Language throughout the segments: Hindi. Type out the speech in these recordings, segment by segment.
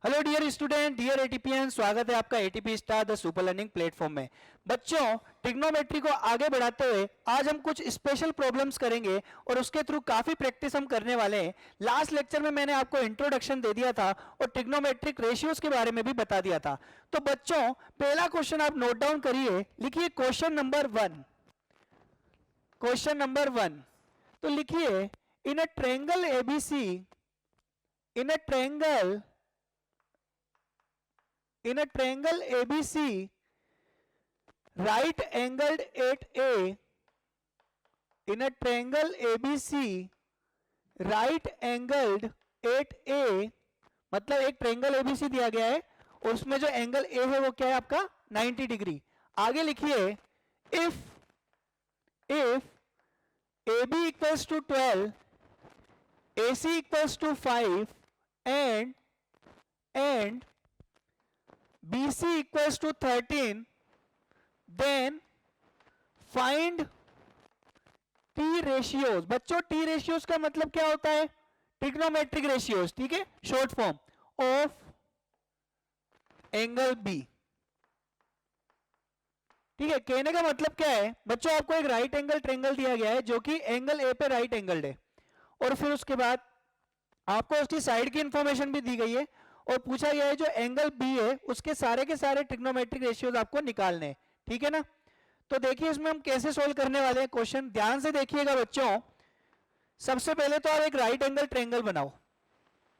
हेलो डियर स्टूडेंट, डियर एटीपीएन, स्वागत है आपका ATP star the super learning platform में। बच्चों, ट्रिग्नोमेट्री को आगे बढ़ाते हुए आज हम कुछ स्पेशल प्रॉब्लम्स करेंगे और उसके थ्रू काफी प्रैक्टिस हम करने वाले हैं। लास्ट लेक्चर में मैंने आपको इंट्रोडक्शन दे दिया था और ट्रिग्नोमेट्रिक रेशियोज के बारे में भी बता दिया था। तो बच्चों, पहला क्वेश्चन आप नोट डाउन करिए, लिखिए क्वेश्चन नंबर 1। क्वेश्चन नंबर 1 तो लिखिए, in a triangle A B C, in a triangle ABC, right angled at A, in a triangle ABC, right angled at A, मतलब एक ट्रायंगल ABC दिया गया है और उसमें जो एंगल A है वो क्या है आपका 90 डिग्री। आगे लिखिए, if AB equals to 12, AC equals to 5 and BC equals to 13, then find T ratios। बच्चों, T ratios का मतलब क्या होता है? ट्रिग्नोमेट्रिक रेशियोज, ठीक है, short form of angle B। ठीक है, कहने का मतलब क्या है बच्चों, आपको एक राइट एंगल ट्रायंगल दिया गया है जो कि एंगल A पे राइट एंगल्ड है और फिर उसके बाद आपको उसकी साइड की इंफॉर्मेशन भी दी गई है और पूछा गया है जो एंगल बी है उसके सारे के सारे ट्रिग्नोमेट्रिक रेशियोज आपको निकालने हैं। ठीक है ना? तो देखिए इसमें हम कैसे सोल्व करने वाले हैं क्वेश्चन, ध्यान से देखिएगा बच्चों। सबसे पहले तो आप एक राइट एंगल ट्रायंगल बनाओ।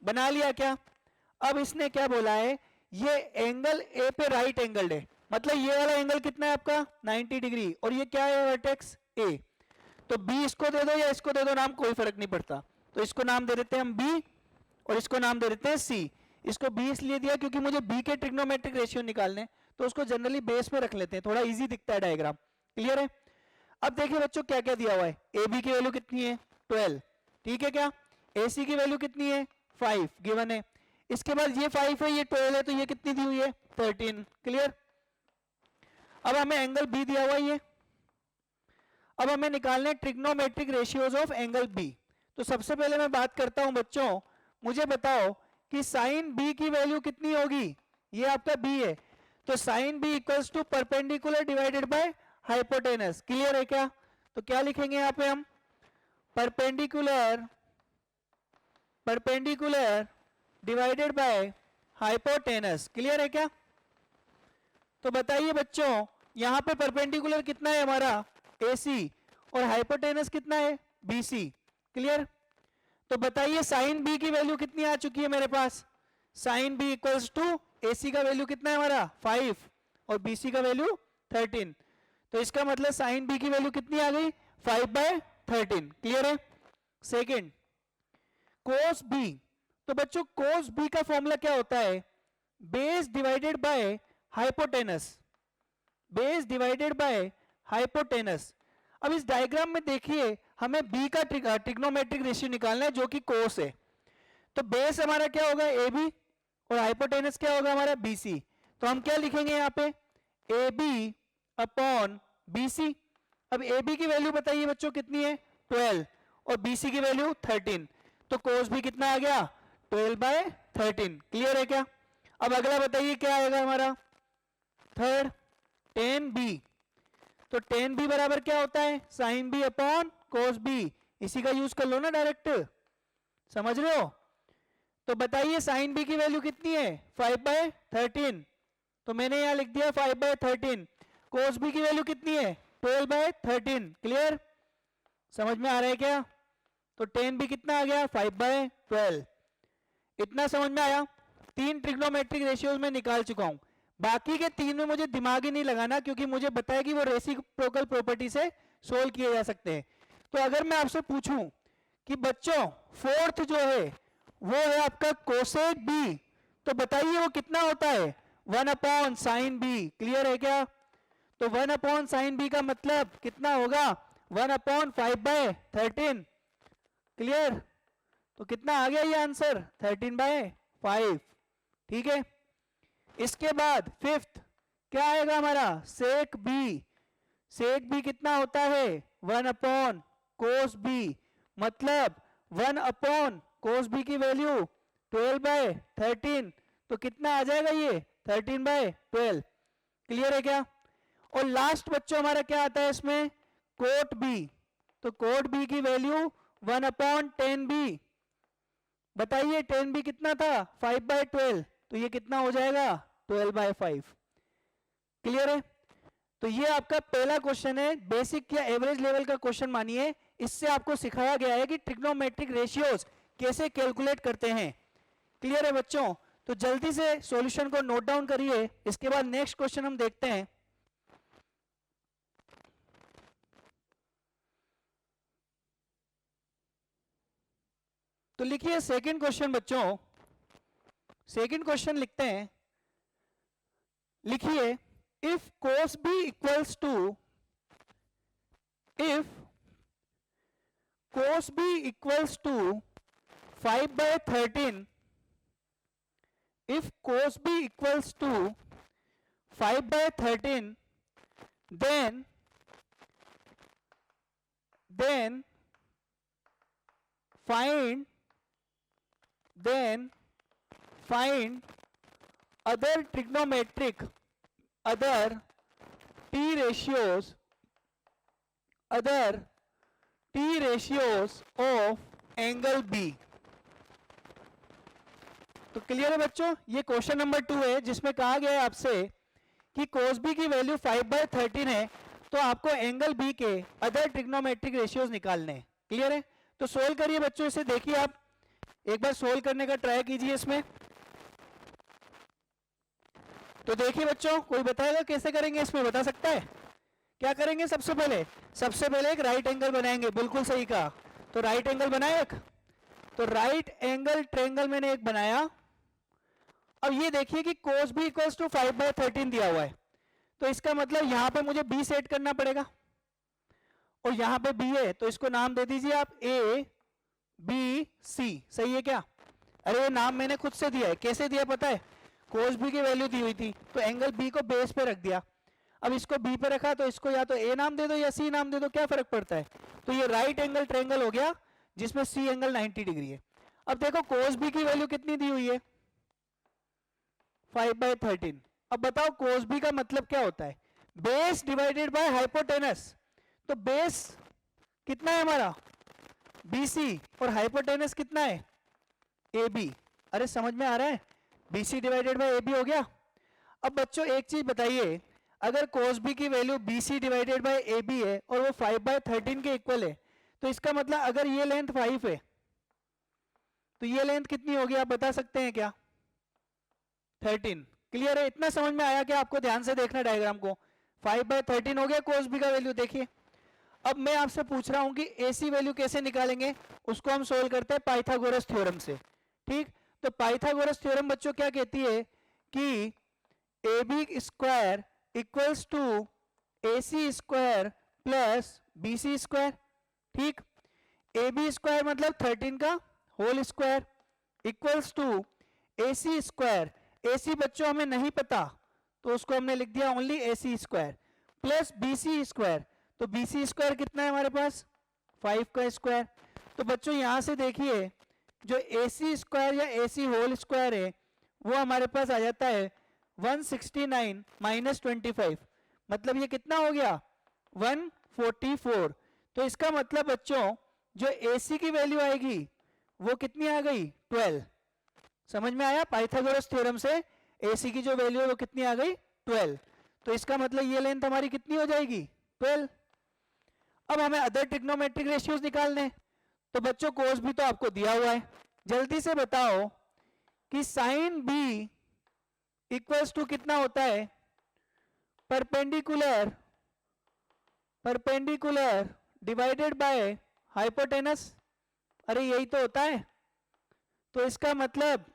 बना लिया क्या? अब इसने क्या बोला है, ये एंगल ए पे राइट एंगल्ड है, मतलब ये वाला एंगल कितना है आपका 90 डिग्री और ये क्या है वर्टेक्स ए। तो बी इसको दे दो या इसको दे दो, नाम कोई फर्क नहीं पड़ता। तो इसको नाम दे देते हैं हम बी और इसको नाम दे देते हैं सी। इसको बी इसलिए दिया क्योंकि मुझे बी के ट्रिग्नोमेट्रिक रेशियो निकालने, तो उसको जनरली बेस पे रख लेते हैं, थोड़ा इजी दिखता है डायग्राम। क्लियर है? अब देखिए बच्चों क्या क्या दिया हुआ है। ए बी की वैल्यू कितनी है 12, ठीक है क्या? ए सी की वैल्यू कितनी है 5 गिवन है। इसके बाद ये 5 है, ये 12 है, तो ये कितनी दी हुई है 13। क्लियर? अब हमें एंगल बी दिया हुआ है। अब हमें निकालने trigonometric ratios of angle B. तो सबसे पहले मैं बात करता हूं बच्चों, मुझे बताओ कि साइन बी की वैल्यू कितनी होगी। ये आपका बी है, तो sine B equals to perpendicular divided by hypotenuse. Clear है क्या? तो क्या लिखेंगे यहां पे हम, perpendicular divided by hypotenuse. Clear है क्या? तो बताइए बच्चों, यहां पे परपेंडिकुलर कितना है हमारा AC और हाइपोटेनस कितना है BC। क्लियर? तो बताइए साइन बी की वैल्यू कितनी आ चुकी है मेरे पास। Sine B equals to AC का वैल्यू कितना है हमारा 5 और BC का वैल्यू 13। तो इसका मतलब साइन बी की वैल्यू कितनी आ गई 5/13। क्लियर है? Second, cos B. तो बच्चों कोस बी का फॉर्मूला क्या होता है, base divided by hypotenuse. Base divided by hypotenuse. अब इस डायग्राम में देखिए हमें बी का ट्रिग्नोमेट्रिक रेशियो निकालना है जो कि कोस है। तो बेस हमारा क्या होगा ए बी और हाइपोटेनस क्या होगा हमारा बी सी। तो हम क्या लिखेंगे यहाँ पे A B upon B C. अब ए बी की वैल्यू बताइए बच्चों कितनी है 12 और बी सी की वैल्यू 13। तो कोस बी कितना आ गया 12/13। क्लियर है क्या? अब अगला बताइए क्या आएगा हमारा थर्ड, टेन बी। तो टेन बी बराबर क्या होता है sine B upon cos B. इसी का यूज कर लो ना डायरेक्ट, समझ रहे हो? तो बताइए साइन बी की वैल्यू कितनी है 5/13, तो मैंने यहां लिख दिया 5/13। कोस बी की वैल्यू कितनी है 12/13। क्लियर? समझ में आ रहा है क्या? तो टेन बी कितना आ गया 5/12। इतना समझ में आया? तीन ट्रिग्नोमेट्रिक रेशियोज में निकाल चुका हूं, बाकी के तीन में मुझे दिमाग ही नहीं लगाना क्योंकि मुझे बताया कि वो रेसिप्रोकल प्रॉपर्टी से सोल्व किए जा सकते हैं। तो अगर मैं आपसे पूछूं कि बच्चों फोर्थ जो है वो है आपका कोसेक बी, तो बताइए वो कितना होता है 1/sin बी। क्लियर है क्या? तो 1/sin बी का मतलब कितना होगा 1/5/13। क्लियर? तो कितना आ गया ये आंसर 13/5। ठीक है? इसके बाद फिफ्थ क्या आएगा हमारा सेक बी। सेक बी कितना होता है 1/cos बी, मतलब 1/cos बी की वैल्यू 12/13। तो कितना आ जाएगा ये 13/12। क्लियर है क्या? और लास्ट बच्चों हमारा क्या आता है इसमें, कोट बी। तो कोट बी की वैल्यू 1/10b। बताइए 10b कितना था 5/12, तो ये कितना हो जाएगा 12/5। क्लियर है? तो ये आपका पहला क्वेश्चन है, बेसिक या एवरेज लेवल का क्वेश्चन मानिए। इससे आपको सिखाया गया है कि ट्रिग्नोमेट्रिक रेशियोज कैसे कैलकुलेट करते हैं। क्लियर है बच्चों? तो जल्दी से सॉल्यूशन को नोट डाउन करिए, इसके बाद नेक्स्ट क्वेश्चन हम देखते हैं। तो लिखिए सेकंड क्वेश्चन बच्चों, सेकंड क्वेश्चन लिखते हैं। लिखिए if cos b equals to, if cos b equals to 5/13, if cos b equals to 5/13, then find other trigonometric, other t ratios of angle B। तो क्लियर है बच्चों? ये क्वेश्चन नंबर 2 है जिसमें कहा गया है आपसे कि cos B की वैल्यू 5/13 है, तो आपको एंगल B के अदर ट्रिग्नोमेट्रिक रेशियोज निकालने हैं। क्लियर है? तो सोल्व करिए बच्चों, इसे देखिए आप एक बार सोल्व करने का ट्राई कीजिए इसमें। तो देखिए बच्चों, कोई बताएगा कैसे करेंगे इसमें, बता सकता है? क्या करेंगे सबसे पहले एक राइट एंगल बनाएंगे। बिल्कुल सही कहा। तो राइट एंगल बनाए एक, तो राइट एंगल ट्रायंगल मैंने एक बनाया। अब ये देखिए कि cos b इक्वल्स टू 5/13 दिया हुआ है, तो इसका मतलब यहां पे मुझे b सेट करना पड़ेगा, और यहां पे b है तो इसको नाम दे दीजिए आप a b c। सही है क्या? अरे ये नाम मैंने खुद से दिया है। कैसे दिया पता है? cos b की वैल्यू दी हुई थी तो एंगल b को बेस पे रख दिया। अब इसको b पे रखा तो इसको या तो a नाम दे दो या c नाम दे दो, क्या फर्क पड़ता है? तो ये राइट एंगल ट्रायंगल हो गया जिसमें c एंगल 90 डिग्री है। अब देखो cos b की वैल्यू कितनी दी हुई है 5/13। अब बताओ cos b का मतलब क्या होता है? Base divided by hypotenuse. तो बेस कितना है हमारा BC और हाइपोटेनस कितना है AB। अरे समझ में आ रहा है? BC डिवाइडेड बाय AB हो गया। अब बच्चों एक चीज बताइए, अगर cos b की value BC divided by AB है और वो 5/13 के इक्वल है, तो इसका मतलब अगर ये लेंथ 5 है तो ये लेंथ कितनी होगी आप बता सकते हैं क्या? 13। क्लियर है? इतना समझ में आया क्या आपको? ध्यान से देखना डायग्राम को। 5/13 हो गया cos b का वैल्यू। देखिए अब मैं आपसे पूछ रहा हूं कि AC वैल्यू कैसे निकालेंगे, उसको हम सोल्व करते हैं पाइथागोरस थ्योरम से। ठीक, तो पाइथागोरस थ्योरम बच्चों क्या कहती है कि AB square equals to AC square plus BC square. ठीक, AB स्क्वायर मतलब 13 का whole square equals to AC square. AC बच्चों हमें नहीं पता तो उसको हमने लिख दिया only AC square plus BC square. तो BC स्क्वायर कितना है हमारे पास 5 का स्क्वायर। तो बच्चों यहां से देखिए जो AC स्क्वायर या AC होल स्क्वायर है वो हमारे पास आ जाता है 169 माइनस 25, मतलब ये कितना हो गया 144। तो इसका मतलब बच्चों जो AC की वैल्यू आएगी वो कितनी आ गई 12। समझ में आया? पाइथागोरस थ्योरम से AC की जो वैल्यू है वो कितनी आ गई 12। तो इसका मतलब ये लेंथ हमारी कितनी हो जाएगी 12। अब हमें अदर ट्रिग्नोमेट्रिक रेशियोज निकालने हैं। तो बच्चों cos भी तो आपको दिया हुआ है, जल्दी से बताओ कि sin B इक्वल्स टू कितना होता है परपेंडिकुलर डिवाइडेड बाय हाइपोटेनस। अरे यही तो होता है। तो इसका मतलब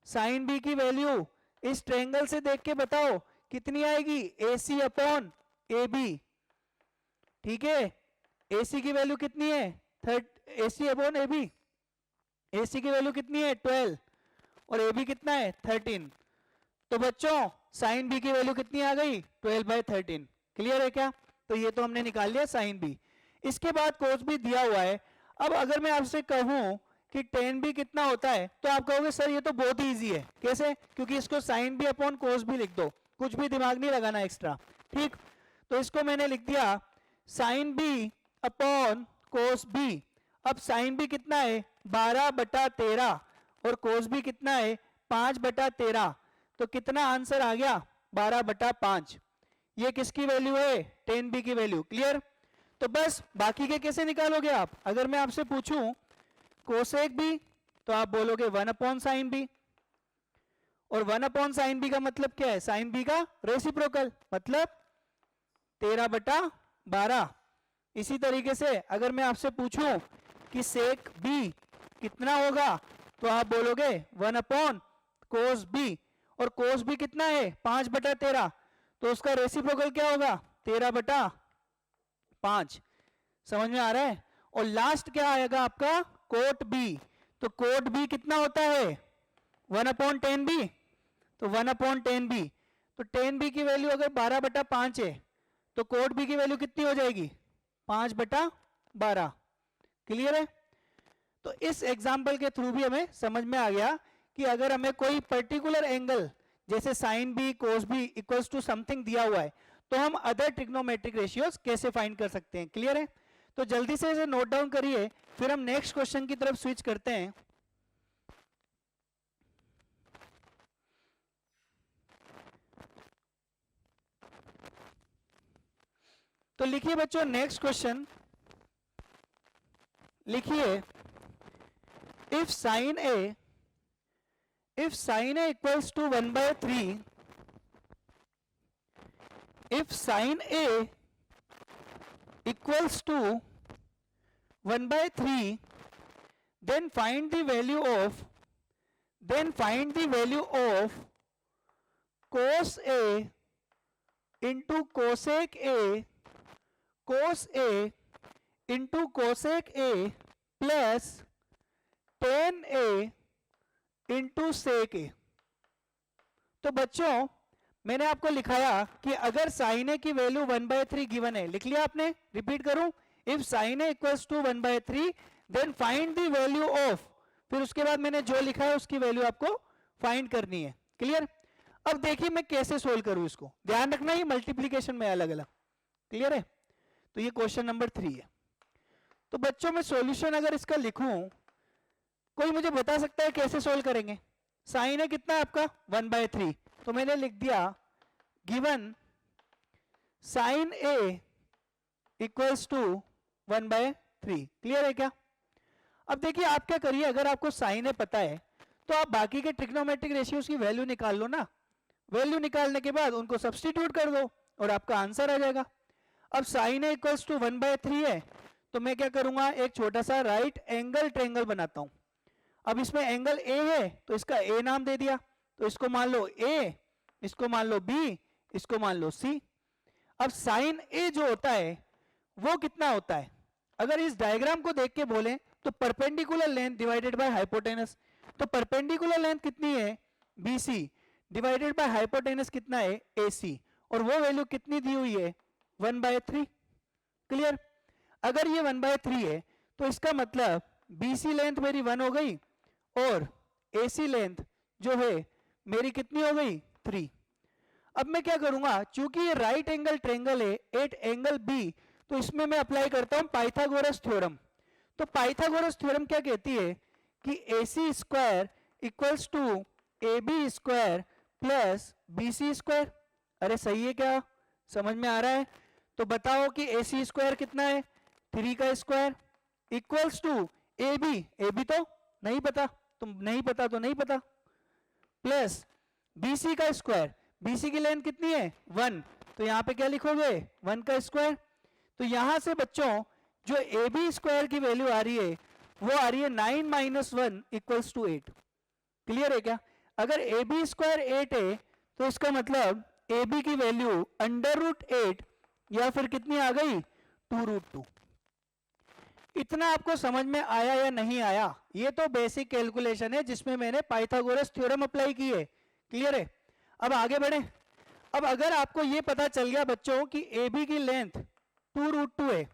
sin B की वैल्यू इस ट्रायंगल से देख के बताओ कितनी आएगी AC अपॉन AB। ठीक है, AC की वैल्यू कितनी है AC अपॉन AB। AC की वैल्यू कितनी है 12 और AB कितना है 13। तो बच्चों sin B की वैल्यू कितनी आ गई 12/13। क्लियर है क्या? तो ये तो हमने निकाल लिया sin B। इसके बाद cos B दिया हुआ है। अब अगर मैं आपसे कहूं कि tan b कितना होता है, तो आप कहोगे सर ये तो बहुत ही इजी है। कैसे? क्योंकि इसको sin b upon cos b लिख दो, कुछ भी दिमाग नहीं लगाना एक्स्ट्रा। ठीक, तो इसको मैंने लिख दिया sin b upon cos b। अब sin b कितना है 12/13 और cos b कितना है 5/13, तो कितना आंसर आ गया 12/5। ये किसकी वैल्यू है? tan b की वैल्यू। क्लियर? तो बस बाकी के कैसे निकालोगे आप? अगर मैं आपसे पूछूं कोसेक b, तो आप बोलोगे 1/sin b, और 1/sin b का मतलब क्या है? sin b का रेसिप्रोकल, मतलब 13/12। इसी तरीके से अगर मैं आपसे पूछूं कि sec b कितना होगा, तो आप बोलोगे 1/cos b, और cos b कितना है 5/13, तो उसका रेसिप्रोकल क्या होगा 13/5। समझ में आ रहा है? और लास्ट क्या आएगा आपका cot b, तो cot b कितना होता है 1/tan b, तो 1/tan b, तो tan b की वैल्यू अगर 12/5 है तो cot b की वैल्यू कितनी हो जाएगी 5/12। क्लियर है? तो इस एग्जाम्पल के थ्रू भी हमें समझ में आ गया कि अगर हमें कोई पर्टिकुलर एंगल जैसे sin b cos b equals to something दिया हुआ है, तो हम अदर ट्रिग्नोमेट्रिक रेशियोज कैसे फाइंड कर सकते हैं। क्लियर है? तो जल्दी से इसे नोट डाउन करिए, फिर हम नेक्स्ट क्वेश्चन की तरफ स्विच करते हैं। तो लिखिए बच्चों नेक्स्ट क्वेश्चन, लिखिए if sin a equals to 1/3, if sin a equals to 1/3, then find the value of cos a into cosec a, cos a into cosec a plus tan a into sec A. तो बच्चों मैंने आपको लिखाया कि अगर साइन ए की वैल्यू 1/3 गिवन है, लिख लिया आपने? रिपीट करूं, if sine A equals to 1/3 then find the value of, फिर उसके बाद मैंने जो लिखा है उसकी वैल्यू आपको फाइंड करनी है। क्लियर? अब देखिए मैं कैसे सोल्व करूं इसको, ध्यान रखना ये मल्टीप्लीकेशन में अलग अलग। क्लियर है? तो ये क्वेश्चन नंबर 3 है। तो बच्चों मैं सॉल्यूशन अगर इसका लिखूं, कोई मुझे बता सकता है कैसे सोल्व करेंगे? साइन है कितना है आपका 1/3, तो मैंने लिख दिया given sine A equals to 1/3। Clear है क्या? अब देखिए आप क्या करिए, अगर आपको साइन ए पता है तो आप बाकी के ट्रिग्नोमेट्रिक रेशियोज की वैल्यू निकाल लो ना। वैल्यू निकालने के बाद उनको सब्स्टिट्यूट कर दो और आपका आंसर आ जाएगा। अब साइन ए इक्वल्स टू 1/3 है, तो मैं क्या करूंगा, एक छोटा सा राइट एंगल ट्रायंगल बनाता हूं। अब इसमें एंगल ए है तो इसका ए नाम दे दिया, तो इसको मान लो ए, इसको मान लो बी, इसको मान लो सी। अब साइन ए जो होता है वो कितना होता है? अगर इस डायग्राम को देख के बोले तो perpendicular length divided by hypotenuse, तो परपेंडिकुलर लेंथ कितनी है BC डिवाइडेड बाय हाइपोटेनस कितना है AC, और वो वैल्यू कितनी दी हुई है 1/3। क्लियर? अगर ये 1/3 है तो इसका मतलब BC लेंथ मेरी 1 हो गई और AC लेंथ जो है मेरी कितनी हो गई 3। अब मैं क्या करूंगा, चूंकि ये राइट एंगल ट्रायंगल है एट एंगल B, तो इसमें मैं अप्लाई करता हूं पाइथागोरस थ्योरम। तो पाइथागोरस थ्योरम क्या कहती है कि AC square equals to AB square plus BC square. अरे सही है क्या? समझ में आ रहा है? तो बताओ कि AC स्क्वायर कितना है 3 का स्क्वायर इक्वल्स टू AB तो नहीं पता, तो नहीं पता तो नहीं पता, प्लस BC का स्क्वायर, BC की लेंथ कितनी है 1, तो यहां पे क्या लिखोगे 1 का स्क्वायर। तो यहां से बच्चों जो AB स्क्वायर की वैल्यू आ रही है वो आ रही है 9 - 1 इक्वल्स टू 8। क्लियर है क्या? अगर AB स्क्वायर 8 है तो इसका मतलब AB की वैल्यू √8 या फिर कितनी आ गई 2√2। इतना आपको समझ में आया या नहीं आया? ये तो बेसिक कैलकुलेशन है जिसमें मैंने पाइथागोरस थ्योरम अप्लाई की है। क्लियर है? अब आगे बढ़े। अब अगर आपको ये पता चल गया बच्चों कि AB की लेंथ 2√2 है,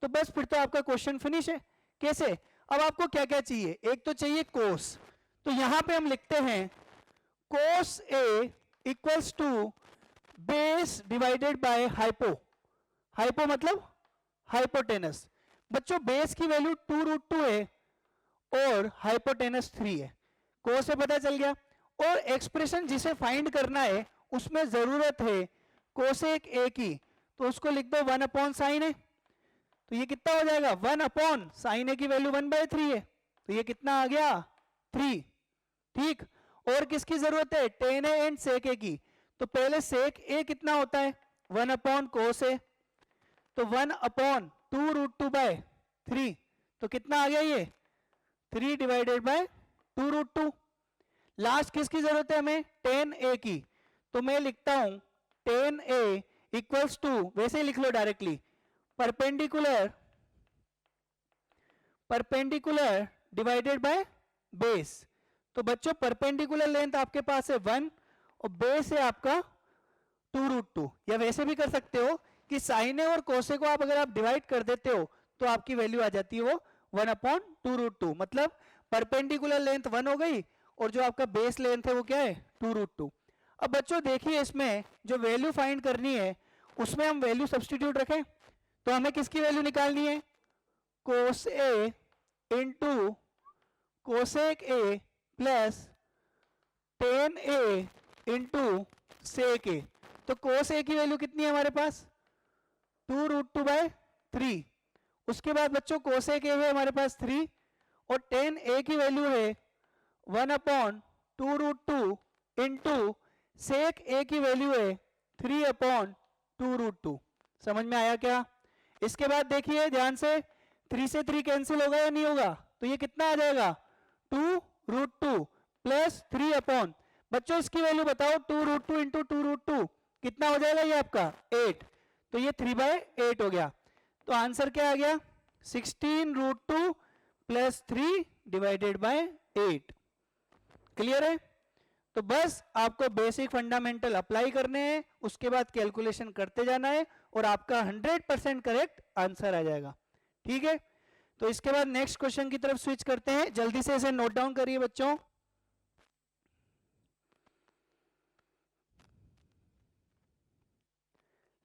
तो बस फिर तो आपका क्वेश्चन फिनिश है। कैसे? अब आपको क्या क्या चाहिए, एक तो चाहिए कोस, तो यहां पे हम लिखते हैं cos A equals to base divided by hypo, hypo मतलब हाइपोटेनस। बच्चों बेस की वैल्यू 2√2 है और हाइपोटेनस 3 है, कोस से पता चल गया। और एक्सप्रेशन जिसे फाइंड करना है उसमें जरूरत है कोसेक ए की, तो उसको लिख दो 1/sin ए, तो ये कितना हो जाएगा 1/sin ए की वैल्यू 1/3 है, तो ये कितना आ गया 3। ठीक, और किसकी जरूरत है tan ए एंड sec ए की, तो पहले sec ए कितना होता है 1/cos ए, तो 1/2√2/3, तो कितना आ गया ये 3 डिवाइडेड बाय 2√2। लास्ट किसकी जरूरत है हमें tan ए की, तो मैं लिखता हूं tan ए इक्वल्स टू, वैसे ही लिख लो directly, perpendicular divided by base. तो बच्चों परपेंडिकुलर लेंथ आपके पास है 1 और बेस है आपका 2√2, या वैसे भी कर सकते हो कि साइन ए और कोसे को आप अगर आप डिवाइड कर देते हो तो आपकी वैल्यू आ जाती है वो 1/2√2, मतलब परपेंडिकुलर लेंथ 1 हो गई और जो आपका बेस लेंथ है वो क्या है 2√2। अब बच्चों देखिए इसमें जो वैल्यू फाइंड करनी है उसमें हम वैल्यू सब्स्टिट्यूट रखें, तो हमें किसकी वैल्यू निकालनी है cos A into cosec A plus tan A into sec A. तो कोस ए की वैल्यू कितनी है हमारे पास 2√2/3, उसके बाद बच्चों कोसेक ए है हमारे पास 3 और tan ए की वैल्यू है 1/2√2 इंटू सेक ए की वैल्यू है 3/2√2। समझ में आया क्या? इसके बाद देखिए ध्यान से, 3 से 3 कैंसिल होगा या नहीं होगा, तो ये कितना आ जाएगा 2√2 प्लस 3 बच्चों इसकी वैल्यू बताओ 2√2 इंटू 2√2 कितना हो जाएगा ये आपका 8, तो ये 3/8 हो गया। तो आंसर क्या आ गया 16√2 प्लस 3 डिवाइडेड बाय 8। क्लियर है? तो बस आपको बेसिक फंडामेंटल अप्लाई करने हैं, उसके बाद कैलकुलेशन करते जाना है और आपका 100% करेक्ट आंसर आ जाएगा। ठीक है, तो इसके बाद नेक्स्ट क्वेश्चन की तरफ स्विच करते हैं, जल्दी से इसे नोट डाउन करिए बच्चों।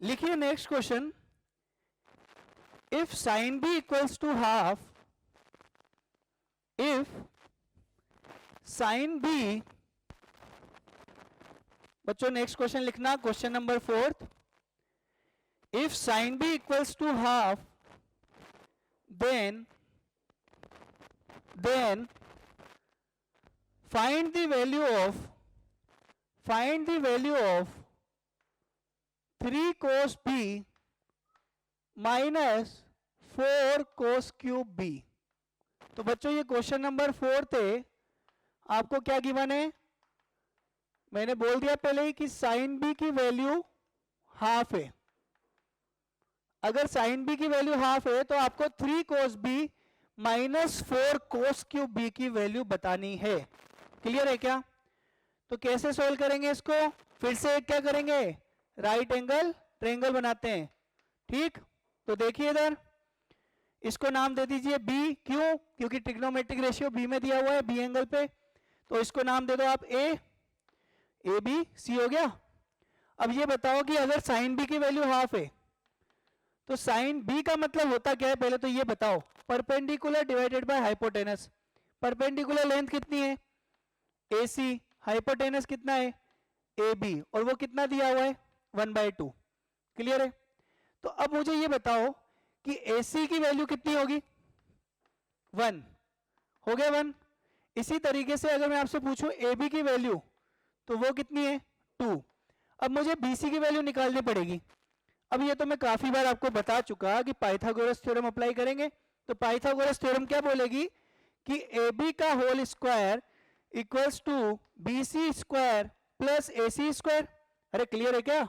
लिखिए next question, if sine B equals to half, if sine B, बच्चों नेक्स्ट क्वेश्चन लिखना question number 4, if sine B equals to half then find the value of 3 cos b minus 4 cos cube b। तो बच्चों ये क्वेश्चन नंबर 4 थे, आपको क्या गिवन है, मैंने बोल दिया पहले ही कि साइन बी की वैल्यू हाफ है। अगर साइन बी की वैल्यू हाफ है तो आपको 3 cos b minus 4 cos cube b की वैल्यू बतानी है। क्लियर है क्या? तो कैसे सोल्व करेंगे इसको, फिर से एक क्या करेंगे राइट एंगल ट्रायंगल बनाते हैं। ठीक, तो देखिए इधर इसको नाम दे दीजिए b, क्यों? क्योंकि ट्रिग्नोमेट्रिक रेशियो b में दिया हुआ है b एंगल पे, तो इसको नाम दे दो आप a b c हो गया। अब ये बताओ कि अगर साइन b की वैल्यू हाफ है तो साइन बी का मतलब होता क्या है, पहले तो ये बताओ, perpendicular divided by hypotenuse. Perpendicular length कितनी है AC, हाइपोटेनस कितना है AB, और वो कितना दिया हुआ है 1/2। क्लियर है? तो अब मुझे ये बताओ कि AC की वैल्यू कितनी होगी 1, हो गया 1। इसी तरीके से अगर मैं आपसे पूछूं AB की वैल्यू तो वो कितनी है 2। अब मुझे BC की वैल्यू निकालनी पड़ेगी। अब ये तो मैं काफी बार आपको बता चुका कि पाइथागोरस थ्योरम अप्लाई करेंगे, तो पाइथागोरस थ्योरम क्या बोलेगी कि AB का whole square equals to BC square plus AC square. अरे क्लियर है क्या?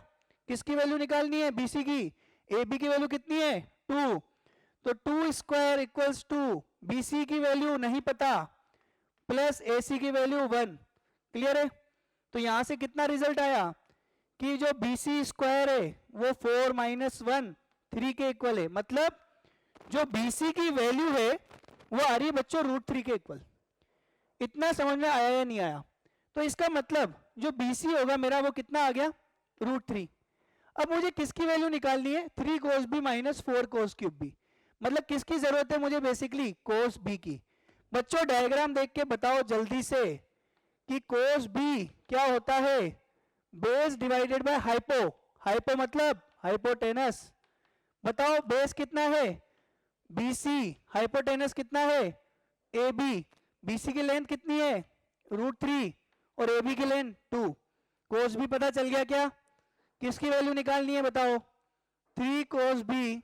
किसकी वैल्यू निकालनी है BC की, AB की वैल्यू कितनी है 2, तो 2 स्क्वायर इक्वल्स टू BC की वैल्यू नहीं पता प्लस AC की वैल्यू 1। क्लियर है? तो यहां से कितना रिजल्ट आया कि जो BC स्क्वायर है वो 4 - 1 3 के इक्वल है, मतलब जो BC की वैल्यू है वो आ रही है बच्चों √3 के इक्वल। इतना समझ में आया या नहीं आया? तो इसका मतलब जो BC होगा मेरा वो कितना आ गया, √3। अब मुझे किसकी वैल्यू निकालनी है, 3 cos B minus 4 cos cube B। मतलब किसकी जरूरत है मुझे, बेसिकली cos B की। बच्चों डायग्राम देख के बताओ जल्दी से कि cos B क्या होता है, base divided by hypo. Hypo मतलब हाइपोटेनस। बताओ बेस कितना है, BC, हाइपोटेनस कितना है, AB। BC की लेंथ कितनी है, √3, और AB की लेंथ 2। cos B पता चल गया क्या, किसकी वैल्यू निकालनी है बताओ, 3 cos B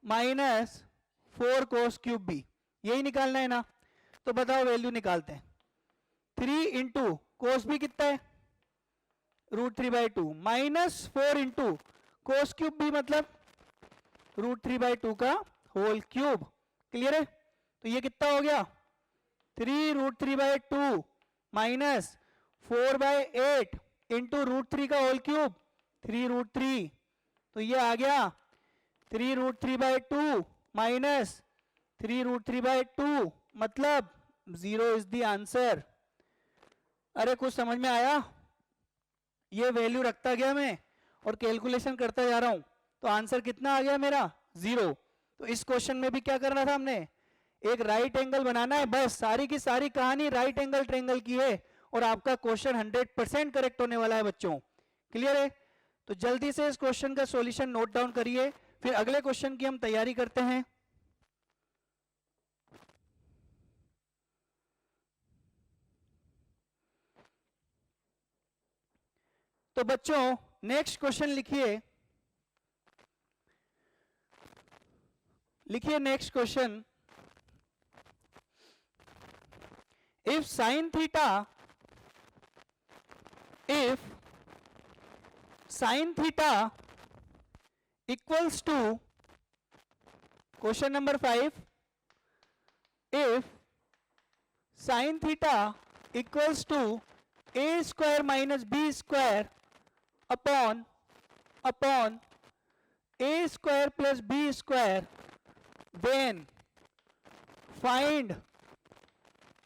minus 4 cos cube B, यही निकालना है ना। तो बताओ वैल्यू निकालते हैं। 3 इंटू cos B कितना है, √3/2 minus 4 into cos cube B मतलब √3/2 का होल क्यूब। क्लियर है? तो ये कितना हो गया, 3√3/2 माइनस 4/8 इंटू √3 का होल क्यूब 3√3। तो ये आ गया 3√3/2 माइनस 3√3/2 मतलब 0 इज द आंसर। अरे कुछ समझ में आया? ये वैल्यू रखता गया मैं और कैलकुलेशन करता जा रहा हूं, तो आंसर कितना आ गया मेरा, 0। तो इस क्वेश्चन में भी क्या करना था हमने, एक राइट एंगल बनाना है। बस सारी की सारी कहानी राइट एंगल ट्रायंगल की है और आपका क्वेश्चन 100% करेक्ट होने वाला है बच्चों। क्लियर है? तो जल्दी से इस क्वेश्चन का सॉल्यूशन नोट डाउन करिए, फिर अगले क्वेश्चन की हम तैयारी करते हैं। तो बच्चों नेक्स्ट क्वेश्चन लिखिए, लिखिए next question. If sine theta, if sin theta equals to, question number 5, if sin theta equals to a square minus b square upon a square plus b square, then find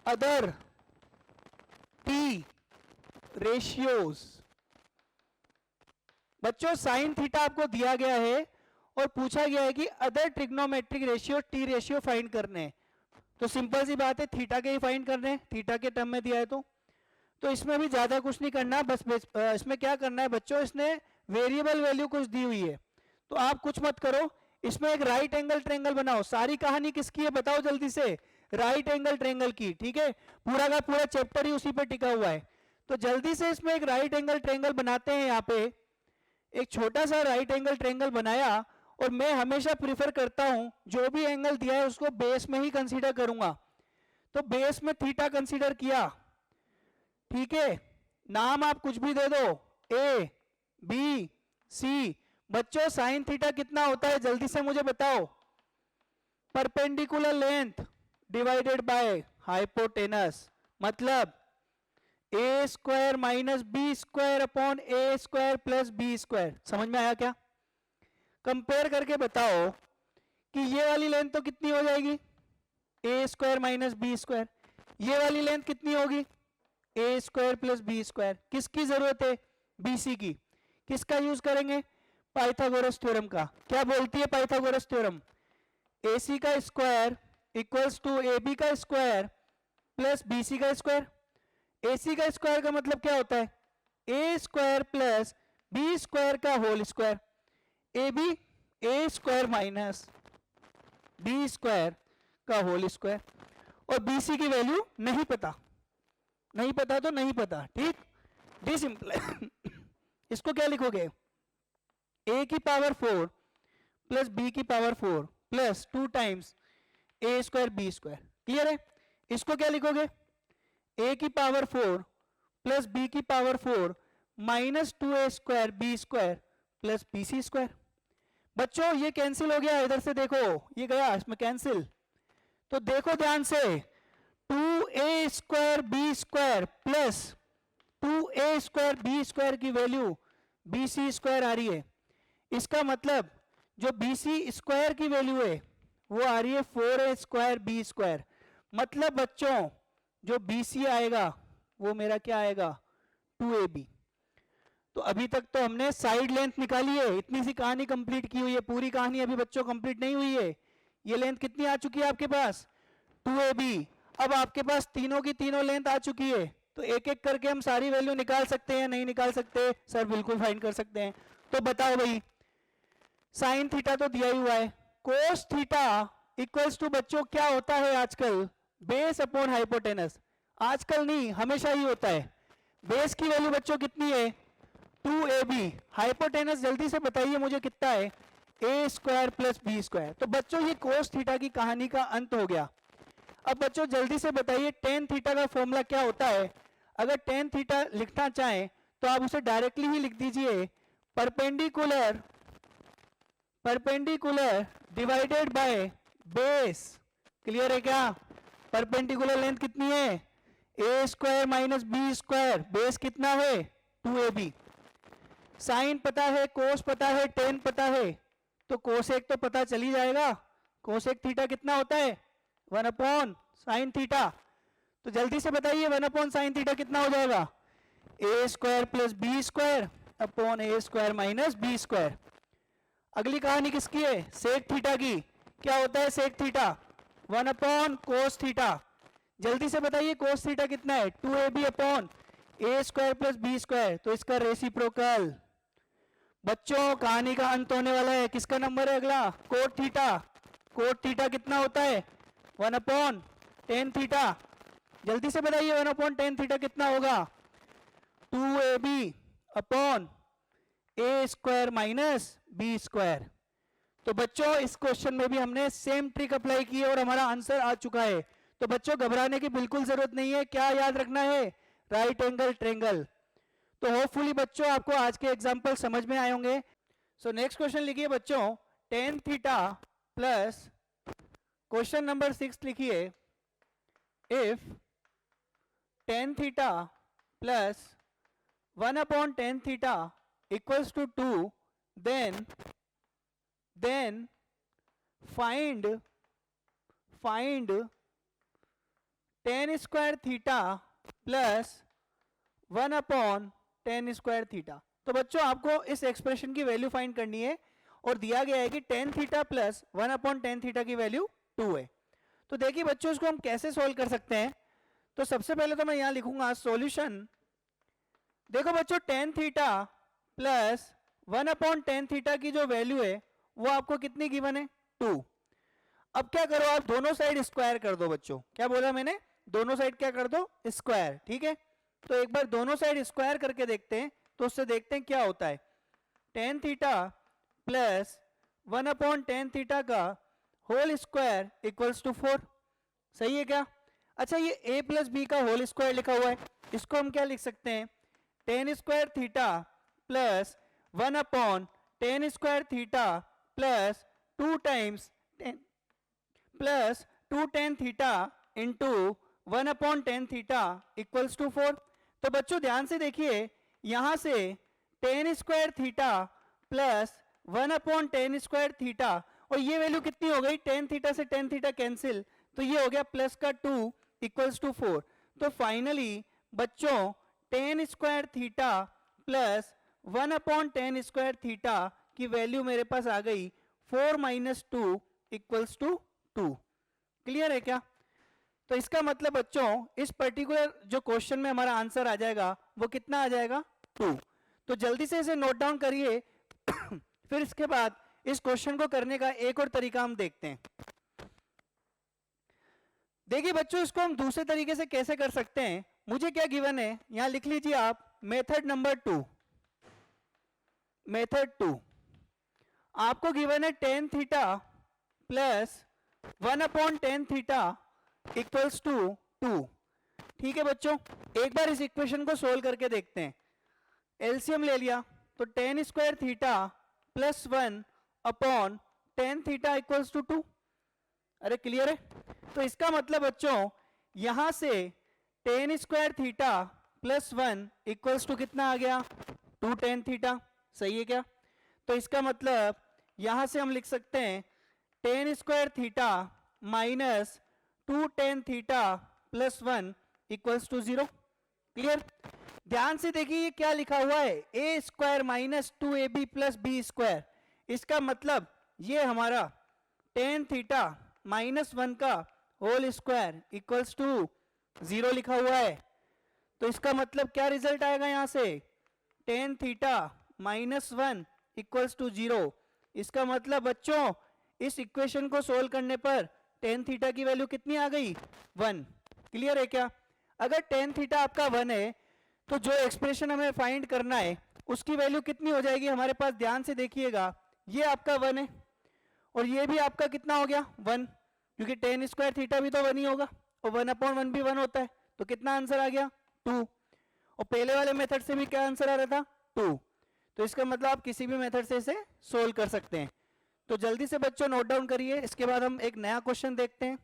other t ratios। बच्चों साइन थीटा आपको दिया गया है और पूछा गया है कि other trigonometric ratio T ratio find करने हैं। तो सिंपल सी बात है, थीटा के ही फाइंड करने हैं, थीटा के टर्म में दिया है। तो इसमें भी ज्यादा कुछ नहीं करना, बस इसमें क्या करना है बच्चों, इसने वेरिएबल वैल्यू कुछ दी हुई है तो आप कुछ मत करो, इसमें एक राइट एंगल ट्रायंगल बनाओ। सारी कहानी किसकी है बताओ जल्दी से, राइट एंगल ट्रायंगल की। ठीक है, पूरा का पूरा चैप्टर ही उसी पे टिका हुआ है। तो जल्दी से इसमें एक राइट एंगल ट्रायंगल बनाते हैं। यहाँ पे एक छोटा सा राइट एंगल ट्रायंगल बनाया और मैं हमेशा प्रिफर करता हूं जो भी एंगल दिया है उसको बेस में ही कंसीडर करूंगा। तो बेस में थीटा कंसीडर किया, ठीक है, नाम आप कुछ भी दे दो, ए बी सी। बच्चों साइन थीटा कितना होता है जल्दी से मुझे बताओ, perpendicular length divided by hypotenuse, मतलब A square minus B square upon A square plus B square. समझ में आया क्या? कंपेयर करके बताओ कि ये वाली लेंथ तो कितनी हो जाएगी, ए स्क्वायर माइनस बी स्क्वायर। ये वाली लेंथ कितनी होगी, ए स्क्वायर प्लस बी स्क्वायर। किसकी जरूरत है, बीसी की। किसका यूज करेंगे, पाइथागोरस थ्योरम का। क्या बोलती है पाइथागोरस थ्योरम, AC का स्क्वायर इक्वल्स टू AB का स्क्वायर प्लस BC का स्क्वायर। AC का स्क्वायर का मतलब क्या होता है, A square plus B square का होल स्क्वायर। AB ए स्क्वायर माइनस बी स्क्वायर का होल स्क्वायर। और BC की वैल्यू नहीं पता, नहीं पता तो नहीं पता, ठीक। डी सिंपल इसको क्या लिखोगे, a की पावर 4 प्लस b की power 4 plus 2 times a square B square. Clear है? इसको क्या लिखोगे, a की पावर 4 प्लस b की power 4 minus 2a square B square plus bc square. बच्चों ये कैंसिल हो गया, इधर से देखो ये गया इसमें कैंसिल। तो देखो ध्यान से, 2a square B square plus 2a square B square की वैल्यू bc स्क्वायर आ रही है। इसका मतलब जो bc स्क्वायर की वैल्यू है वो आ रही है 4a² b²। मतलब बच्चों जो BC आएगा वो मेरा क्या आएगा 2ab। तो अभी तक तो हमने साइड लेंथ निकाली है, इतनी सी कहानी कंप्लीट की हुई है, पूरी कहानी अभी बच्चों कंप्लीट नहीं हुई है। ये लेंथ कितनी आ चुकी है आपके पास 2ab। अब आपके पास तीनों की तीनों लेंथ आ चुकी है, तो एक एक करके हम सारी वैल्यू निकाल सकते हैं, नहीं निकाल सकते? सर बिल्कुल फाइंड कर सकते हैं। तो बताओ भाई, साइन थीटा तो दिया ही हुआ है, कोस थीटा इक्वल्स टू बच्चों क्या होता है आजकल, बेस अपॉन हाइपोटेनस। आजकल नहीं, हमेशा ही होता है। बेस की वैल्यू बच्चों कितनी है 2ab, हाइपोटेनस जल्दी से बताइए मुझे कितना है a² + b²। तो बच्चों ये कोस थीटा की कहानी का अंत हो गया। अब बच्चों जल्दी से बताइए टेन थीटा का फॉर्मूला क्या होता है। अगर टेन थीटा लिखना चाहें तो आप उसे डायरेक्टली ही लिख दीजिए, perpendicular divided by base. Clear है क्या? परपेंडिकुलर लेंथ कितनी है a² - b², बेस कितना है 2ab। साइन पता है, कोस पता है, टेन पता है, तो कोसेक तो पता चल ही जाएगा। कोसेक थीटा कितना होता है 1/sin थीटा। तो जल्दी से बताइए 1/sin थीटा कितना हो जाएगा a² + b² upon a² - b²। अगली कहानी किसकी है सेक थीटा की। क्या होता है सेक थीटा 1/cos थीटा। जल्दी से बताइए cos थीटा कितना है 2ab अपॉन a² + b²। तो इसका रेसिप्रोकल। बच्चों कहानी का अंत होने वाला है, किसका नंबर है अगला कोट थीटा। कोट थीटा कितना होता है 1/tan थीटा। जल्दी से बताइए 1/tan थीटा कितना होगा 2ab अपॉन a² - b²। तो बच्चों इस क्वेश्चन में भी हमने सेम ट्रिक अप्लाई की है और हमारा आंसर आ चुका है। तो बच्चों घबराने की बिल्कुल जरूरत नहीं है। क्या याद रखना है राइट एंगल ट्रायंगल। तो होपफुली बच्चों आपको आज के एग्जांपल समझ में आए होंगे। सो नेक्स्ट क्वेश्चन लिखिए बच्चों tan theta plus question number 6 लिखिए if tan theta plus 1/tan theta equals to 2 then find tan² theta plus 1/tan² theta. तो बच्चों आपको इस एक्सप्रेशन की वैल्यू फाइंड करनी है और दिया गया है कि tan theta plus 1/tan theta की वैल्यू 2 है। तो देखिए बच्चों इसको हम कैसे सोल्व कर सकते हैं। तो सबसे पहले तो मैं यहां लिखूंगा सॉल्यूशन। देखो बच्चों tan theta plus 1/tan theta की जो वैल्यू है वो आपको कितनी गिवन है 2। अब क्या करो आप दोनों साइड स्क्वायर कर दो बच्चों। क्या बोला मैंने दोनों साइड क्या कर दो स्क्वायर। ठीक है तो एक बार दोनों साइड स्क्वायर करके देखते हैं तो उससे देखते हैं क्या होता है। tan theta plus 1/tan theta का होल स्क्वायर इक्वल्स टू 4। सही है क्या? अच्छा ये a + b का होल स्क्वायर लिखा हुआ है, इसको हम क्या लिख सकते हैं tan² theta plus 1/tan² theta plus 2 times plus 2 tan theta into 1/tan theta equals to 4। तो बच्चों ध्यान से देखिए यहां से tan² theta plus 1/tan² theta और ये वैल्यू कितनी हो गई tan थीटा से tan थीटा कैंसिल, तो ये हो गया प्लस का 2 इक्वल्स टू 4। तो फाइनली बच्चों tan² theta plus 1/tan² theta की वैल्यू मेरे पास आ गई 4 - 2 इक्वल्स टू 2। क्लियर है क्या? तो इसका मतलब बच्चों इस पर्टिकुलर जो क्वेश्चन में हमारा आंसर आ जाएगा वो कितना आ जाएगा 2। तो जल्दी से इसे नोट डाउन करिए फिर इसके बाद इस क्वेश्चन को करने का एक और तरीका हम देखते हैं। देखिए बच्चों इसको हम दूसरे तरीके से कैसे कर सकते हैं। मुझे क्या गिवन है यहां लिख लीजिए आप मेथड नंबर 2। मेथड 2 आपको गिवन है tan theta plus 1/tan theta equals to 2। ठीक है बच्चों एक बार इस इक्वेशन को सोल्व करके देखते हैं। एलसीएम ले लिया तो tan² theta plus 1/tan theta equals to 2। अरे क्लियर है? तो इसका मतलब बच्चों यहां से tan² theta plus 1 equals to कितना आ गया 2 tan थीटा। सही है क्या? तो इसका मतलब यहां से हम लिख सकते हैं tan square theta minus 2 tan theta plus 1 equals to 0। Clear? ध्यान से देखिए ये क्या लिखा हुआ है, A square minus 2ab plus B square. इसका मतलब ये हमारा टेन थीटा माइनस 1 का होल स्क्वायर इक्वल्स टू 0 लिखा हुआ है। तो इसका मतलब क्या रिजल्ट आएगा यहां से, tan theta minus 1 equals to 0। इसका मतलब बच्चों इस इक्वेशन को सोल्व करने पर टेन थीटा की वैल्यू कितनी आ गई, 1। क्लियर है क्या? अगर टेन थीटा आपका 1 है तो जो एक्सप्रेशन हमें फाइंड करना है उसकी वैल्यू कितनी हो जाएगी हमारे पास, ध्यान से देखिएगा। ये आपका 1 है और ये भी आपका कितना हो गया, 1, क्योंकि टेन स्क्वायर थीटा भी तो 1 ही होगा और 1/1 भी 1 होता है। तो कितना आंसर आ गया, 2। और पहले वाले मेथड से भी क्या आंसर आ रहा था, 2। तो इसका मतलब आप किसी भी मेथड से इसे सोल्व कर सकते हैं। तो जल्दी से बच्चों नोट डाउन करिए, इसके बाद हम एक नया क्वेश्चन देखते हैं।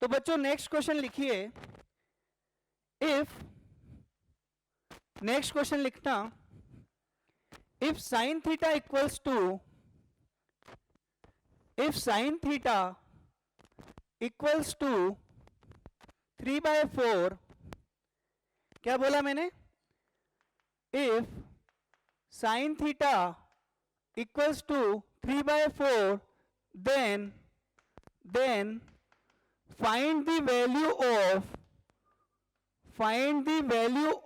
तो बच्चों नेक्स्ट क्वेश्चन लिखिए, इफ, नेक्स्ट क्वेश्चन लिखना, if sine theta equals to, if sine theta equals to 3/4, क्या बोला मैंने, if sine theta equals to 3/4 then find the value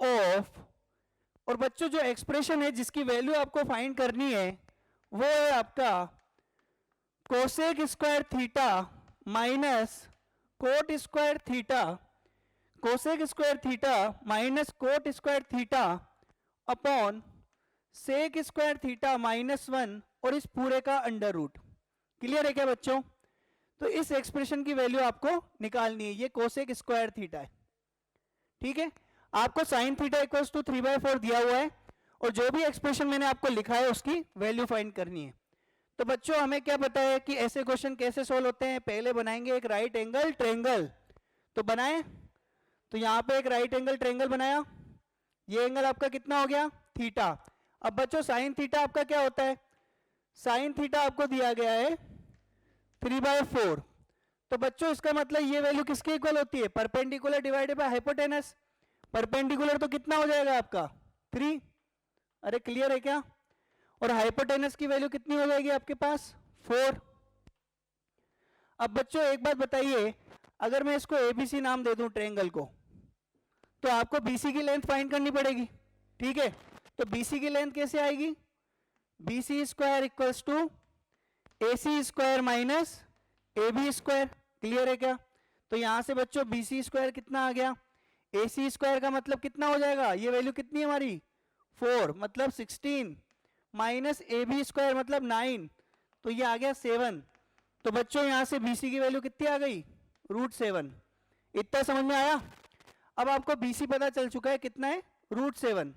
of, और बच्चों जो एक्सप्रेशन है जिसकी वैल्यू आपको फाइंड करनी है वो है आपका cosec square theta minus cot square theta, cosec square theta minus cot square theta upon sec square theta minus 1 और इस पूरे का अंडर रूट। क्लियर है क्या बच्चों? तो इस एक्सप्रेशन की वैल्यू आपको निकालनी है, ये कोसेक स्क्वायर थीटा है। ठीक है, आपको साइन थीटा इक्वल्स टू 3/4 दिया हुआ है और जो भी एक्सप्रेशन मैंने आपको लिखा है उसकी वैल्यू फाइंड करनी है। तो बच्चों हमें क्या पता है कि ऐसे क्वेश्चन कैसे सोल्व होते हैं, पहले बनाएंगे एक राइट एंगल ट्रायंगल। तो बनाए, तो यहां पे एक राइट एंगल ट्रायंगल बनाया, ये एंगल आपका कितना हो गया, थीटा। अब बच्चों साइन थीटा आपका क्या होता है, साइन थीटा आपको दिया गया है 3/4। तो बच्चों इसका मतलब ये वैल्यू किसके इक्वल होती है, perpendicular divided by hypotenuse. Perpendicular तो कितना हो जाएगा आपका 3, अरे क्लियर है क्या? और हाइपोटेनस की वैल्यू कितनी हो जाएगी आपके पास, 4। अब बच्चों एक बात बताइए, अगर मैं इसको एबीसी नाम दे दूं ट्रायंगल को, तो आपको बीसी की लेंथ फाइंड करनी पड़ेगी। ठीक है, तो बीसी की लेंथ कैसे आएगी, BC square equals to AC square minus AB square. Clear है क्या? तो यहां से बच्चों BC स्क्वायर कितना आ गया, AC स्क्वायर का मतलब कितना हो जाएगा, ये वैल्यू कितनी हमारी 4 मतलब 16 माइनस AB स्क्वायर मतलब 9, तो ये आ गया 7। तो बच्चों यहां से BC की वैल्यू कितनी आ गई, √7। इतना समझ में आया? अब आपको BC पता चल चुका है कितना है, √7।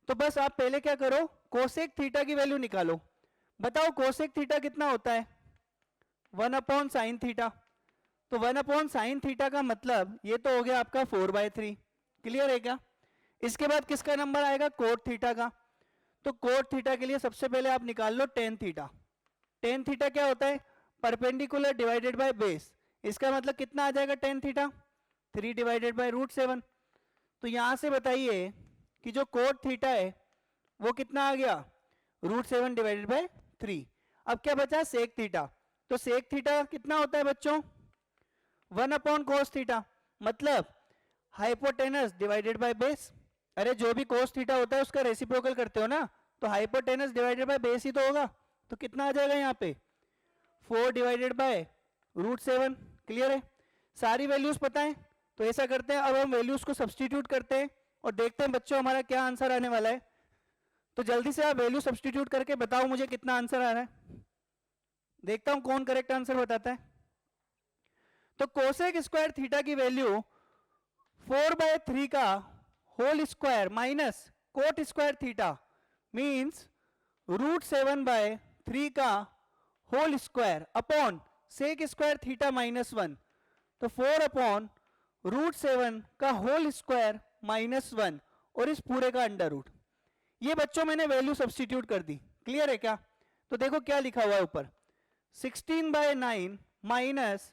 तो बस आप पहले क्या करो, कोसेक थीटा की वैल्यू निकालो। बताओ कोसेक थीटा कितना होता है, 1/sin थीटा। तो 1/sin थीटा का मतलब ये तो हो गया आपका 4/3। क्लियर है क्या? इसके बाद किसका नंबर आएगा, कोट थीटा का। तो कोट थीटा के लिए सबसे पहले आप निकाल लो टेन थीटा। टेन थीटा क्या होता है, परपेंडिकुलर डिवाइडेड बाय बेस। इसका मतलब कितना आ जाएगा टेन थीटा, 3/√7। तो यहां से बताइए कि जो कोट थीटा है वो कितना आ गया, √7/3। अब क्या बचा, सेक थीटा। तो सेक थीटा कितना होता है बच्चों, 1/cos थीटा, मतलब हाइपोटेनस डिवाइडेड बाय बेस। अरे जो भी cos थीटा होता है उसका रेसिप्रोकल करते हो ना, तो हाइपोटेनस डिवाइडेड बाय बेस ही तो होगा। तो कितना आ जाएगा यहाँ पे, 4/√7। क्लियर है? सारी वैल्यूज पता है, तो ऐसा करते हैं अब हम वैल्यूज को सब्सटीट्यूट करते हैं और देखते हैं बच्चों हमारा क्या आंसर आने वाला है। तो जल्दी से आप वैल्यू सब्सटीट्यूट करके बताओ मुझे कितना आंसर आ रहा है, देखता हूं कौन करेक्ट आंसर बताता है। तो कोसेक स्क्वायर थीटा की वैल्यू 4/3 का whole square minus cot square theta means √7/3 का whole square upon sec square theta minus 1। तो 4/√7 का होल स्क्वायर माइनस 1 और इस पूरे का अंडर रूट। ये बच्चों मैंने वैल्यू सब्सटीट्यूट कर दी। क्लियर है क्या? तो देखो क्या लिखा हुआ है ऊपर, 16/9 माइनस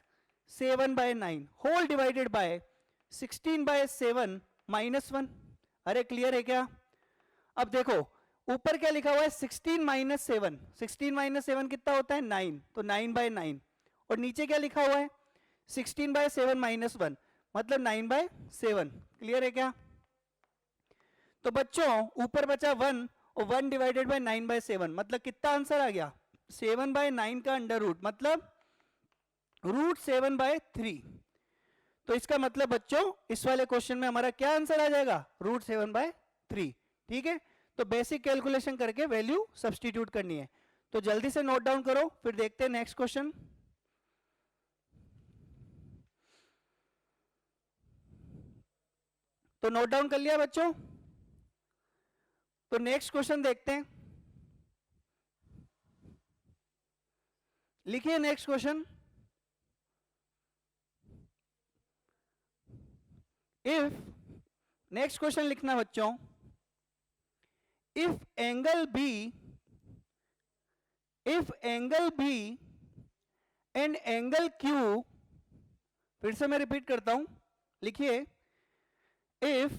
7/9 होल डिवाइडेड बाय 16/7 -1। अरे क्लियर है क्या? अब देखो ऊपर क्या लिखा हुआ है, 16 माइनस 7, 16 माइनस 7 कितना होता है 9, तो 9/9। और नीचे क्या लिखा हुआ है 16/7 -1 मतलब 9/7। क्लियर है क्या? तो बच्चों ऊपर बचा 1 और 1 डिवाइडेड बाय 9/7 मतलब कितना आंसर आ गया 7/9 का अंडर रूट मतलब √7/3। तो इसका मतलब बच्चों इस वाले क्वेश्चन में हमारा क्या आंसर आ जाएगा √7/3। ठीक है, तो बेसिक कैलकुलेशन करके वैल्यू सब्स्टिट्यूट करनी है। तो जल्दी से नोट डाउन करो, फिर देखते हैं नेक्स्ट क्वेश्चन। तो नोट डाउन कर लिया बच्चों? तो नेक्स्ट क्वेश्चन देखते हैं, लिखिए next question. If, next question लिखना बच्चों, if angle B and angle Q, फिर से मैं रिपीट करता हूं, लिखिए if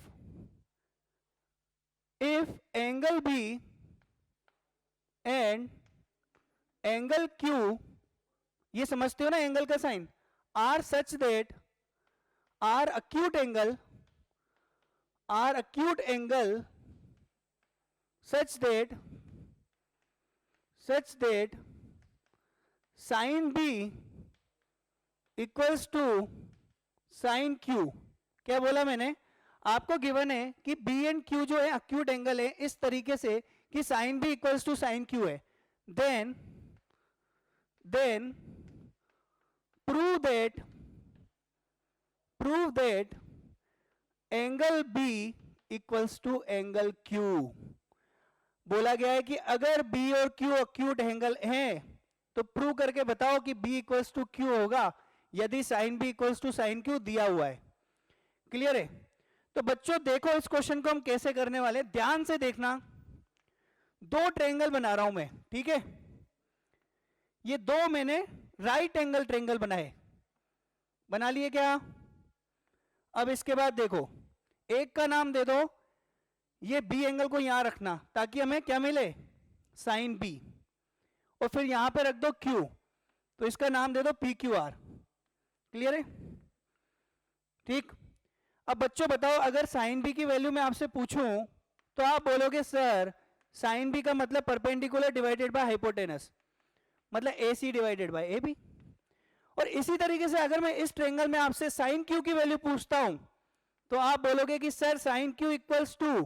angle B and angle Q, ये समझते हो ना एंगल का sine, are such that are acute angle such that sin B equals to sin Q। क्या बोला मैंने? आपको गिवन है कि B एंड Q जो है अक्यूट एंगल है इस तरीके से कि sin B equals to sin Q है, then prove that angle B equals to angle Q। बोला गया है कि अगर B और Q अक्यूट एंगल हैं तो प्रूव करके बताओ कि B इक्वल्स टू Q होगा यदि sin B equals to sin Q दिया हुआ है। क्लियर है? तो बच्चों देखो इस क्वेश्चन को हम कैसे करने वाले, ध्यान से देखना। दो ट्रायंगल बना रहा हूं मैं, ठीक है? ये दो मैंने राइट एंगल ट्रायंगल बनाए, बना लिए क्या? अब इसके बाद देखो, एक का नाम दे दो, ये बी एंगल को यहां रखना ताकि हमें क्या मिले साइन बी, और फिर यहां पे रख दो क्यू, तो इसका नाम दे दो पी क्यू आर। क्लियर है? ठीक। अब बच्चों बताओ अगर साइन बी की वैल्यू मैं आपसे पूछूं तो आप बोलोगे सर साइन बी का मतलब परपेंडिकुलर डिवाइडेड बाय हाइपोटेनस, मतलब A C divided by A B. और इसी तरीके से अगर मैं इस ट्रायंगल में आपसे साइन क्यू की वैल्यू पूछता हूं तो आप बोलोगे कि sir sine Q equals to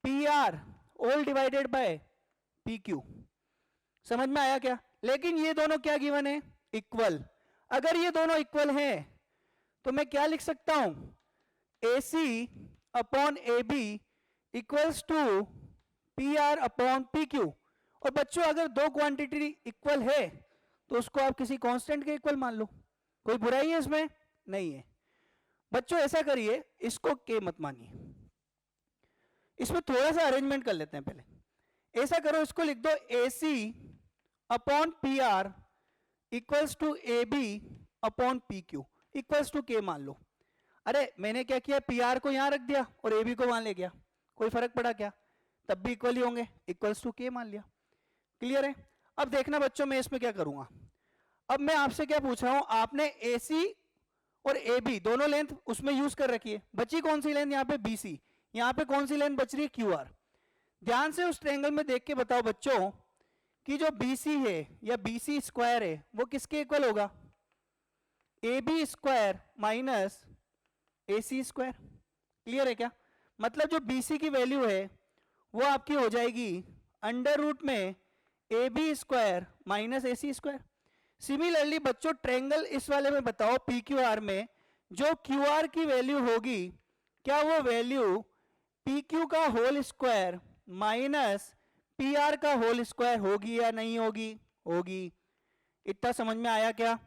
P R all divided by P Q. समझ में आया क्या? लेकिन ये दोनों क्या गिवन है इक्वल। अगर ये दोनों इक्वल हैं तो मैं क्या लिख सकता हूं A C upon A B equals to P R upon P Q. और बच्चों अगर दो क्वांटिटी इक्वल है तो उसको आप किसी कांस्टेंट के इक्वल मान लो, कोई बुराई है इसमें? नहीं है। बच्चों ऐसा करिए, इसको के मत मानिए, इसमें थोड़ा सा अरेंजमेंट कर लेते हैं पहले। ऐसा करो, इसको लिख दो A C upon P R equals to A B upon P Q equals to K मान लो। अरे मैंने क्या किया, पी आर को यहां रख दिया और ए बी को वहां ले गया, कोई फर्क पड़ा क्या? तब भी इक्वल ही होंगे, इक्वल्स टू के मान लिया। क्लियर है? अब देखना बच्चों मैं इसमें क्या करूंगा। अब मैं आपसे क्या पूछ रहा हूं, आपने ए सी और ए बी दोनों लेंथ उसमें यूज कर रखी है, बची कौन सी लेंथ यहाँ पे बी सी, यहाँ पे कौन सी लेंथ बच रही है क्यू आर। ध्यान से उस ट्रायंगल में देख के बताओ बच्चों कि जो बी सी है या बी सी स्क्वायर है वो किसके इक्वल होगा? A B square minus A C square. Clear है क्या? मतलब जो बी सी की वैल्यू है वो आपकी हो जाएगी अंडर रूट में A B square minus A C square. Similarly बच्चों ट्रायंगल इस वाले में बताओ पी क्यू आर में जो क्यू आर की वैल्यू होगी, क्या वो वैल्यू पी क्यू का whole square minus P R का होल स्क्वायर होगी या नहीं होगी? होगी। इतना समझ में आया क्या?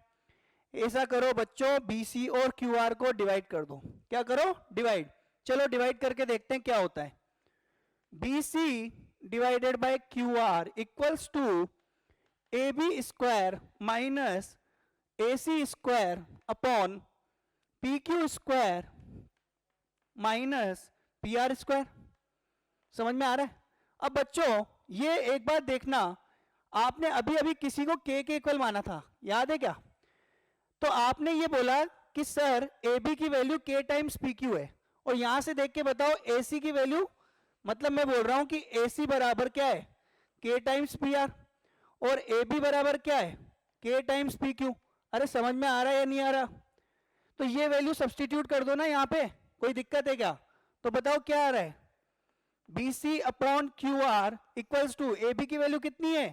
ऐसा करो बच्चों, बी सी और क्यू आर को डिवाइड कर दो। क्या करो? डिवाइड। चलो डिवाइड करके देखते हैं क्या होता है। B C divided by Q R equals to A B square minus A C square upon P Q square minus P R square. समझ में आ रहा है? अब बच्चों ये एक बात देखना, आपने अभी अभी किसी को के इक्वल माना था, याद है क्या? तो आपने ये बोला कि सर ए बी की वैल्यू के टाइम्स पी क्यू है, और यहां से देख के बताओ ए सी की वैल्यू, मतलब मैं बोल रहा हूं कि ए सी बराबर क्या है, के टाइम्स पी आर, और ए बी बराबर क्या है, के टाइम्स पी क्यू। अरे समझ में आ रहा है या नहीं आ रहा? तो ये वैल्यू सब्सटीट्यूट कर दो ना यहाँ पे, कोई दिक्कत है क्या? तो बताओ क्या आ रहा है, B C upon Q R equals to A B की वैल्यू कितनी है,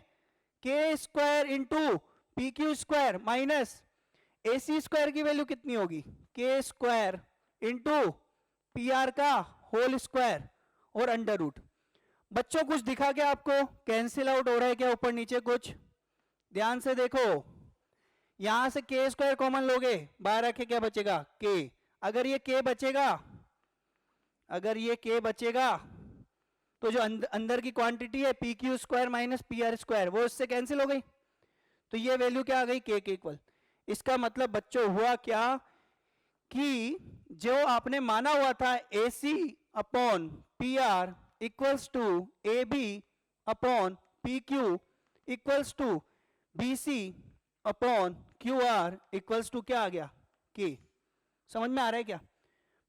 K square into P Q square minus A C square की वैल्यू कितनी होगी, K square into P R का होल स्क्वायर और अंडर रूट। बच्चों कुछ दिखा क्या आपको, कैंसिल आउट हो रहा है क्या ऊपर नीचे कुछ? ध्यान से देखो, यहां से के स्क्वायर कॉमन लोगे, बाहर रखे क्या बचेगा, के। अगर ये के बचेगा, अगर ये के बचेगा तो जो अंदर की क्वांटिटी है P Q square minus P R square वो इससे कैंसिल हो गई, तो ये वैल्यू क्या आ गई, के इक्वल। इसका मतलब बच्चों हुआ क्या कि जो आपने माना हुआ था A C upon P R equals to A B upon P Q equals to B C upon Q R equals to क्या आ गया, के। समझ में आ रहा है क्या?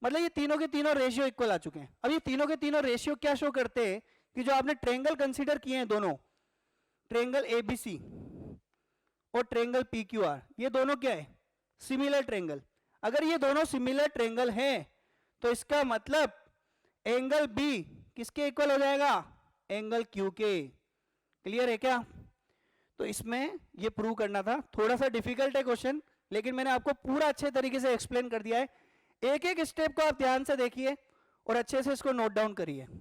मतलब ये तीनों के तीनों रेशियो इक्वल आ चुके हैं। अब ये तीनों के तीनों रेशियो क्या शो करते हैं कि जो आपने ट्रायंगल कंसीडर किए हैं दोनों, ट्रायंगल एबीसी और ट्रायंगल पीक्यूआर, ये दोनों क्या है, सिमिलर ट्रायंगल। अगर ये दोनों सिमिलर ट्रायंगल हैं तो इसका मतलब एंगल बी किसके इक्वल हो जाएगा, एंगल क्यू के। क्लियर है क्या? तो इसमें ये प्रूव करना था, थोड़ा सा डिफिकल्ट है क्वेश्चन, लेकिन मैंने आपको पूरा अच्छे तरीके से एक्सप्लेन कर दिया है। एक एक स्टेप को आप ध्यान से देखिए और अच्छे से इसको नोट डाउन करिए।